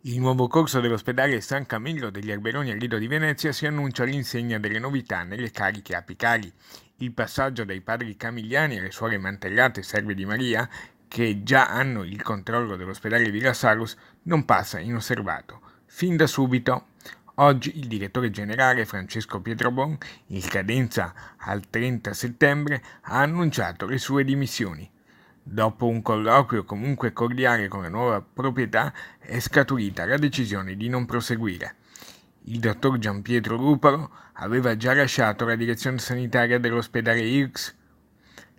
Il nuovo corso dell'ospedale San Camillo degli Alberoni a Lido di Venezia si annuncia all'insegna delle novità nelle cariche apicali. Il passaggio dai padri Camigliani alle suore Mantellate e Serve di Maria, che già hanno il controllo dell'ospedale Villa Salus, non passa inosservato. Fin da subito. Oggi il direttore generale Francesco Pietrobon, in scadenza al 30 settembre, ha annunciato le sue dimissioni. Dopo un colloquio comunque cordiale con la nuova proprietà è scaturita la decisione di non proseguire. Il dottor Gianpietro Ruparo aveva già lasciato la direzione sanitaria dell'ospedale IRCS.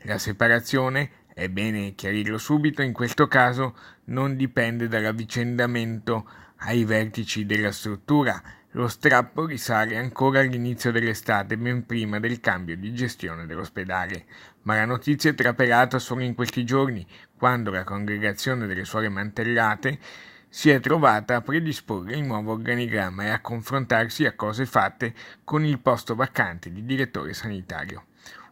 La separazione, è bene chiarirlo subito, in questo caso non dipende dall'avvicendamento ai vertici della struttura. Lo strappo risale ancora all'inizio dell'estate, ben prima del cambio di gestione dell'ospedale, ma la notizia è trapelata solo in questi giorni, quando la congregazione delle suore Mantellate si è trovata a predisporre il nuovo organigramma e a confrontarsi a cose fatte con il posto vacante di direttore sanitario.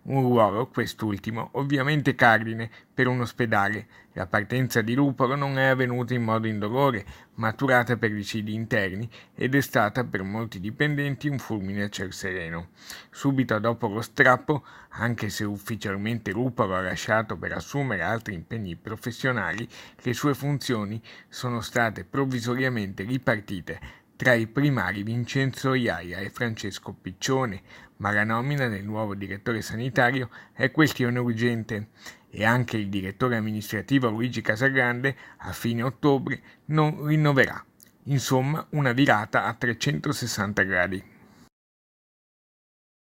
Un ruolo, quest'ultimo, ovviamente cardine per un ospedale. La partenza di Ruparo non è avvenuta in modo indolore, maturata per vicidi interni ed è stata per molti dipendenti un fulmine a ciel sereno. Subito dopo lo strappo, anche se ufficialmente Ruparo ha lasciato per assumere altri impegni professionali, le sue funzioni sono state provvisoriamente ripartite tra i primari Vincenzo Iaia e Francesco Piccione, ma la nomina del nuovo direttore sanitario è questione urgente e anche il direttore amministrativo Luigi Casagrande a fine ottobre non rinnoverà. Insomma, una virata a 360 gradi.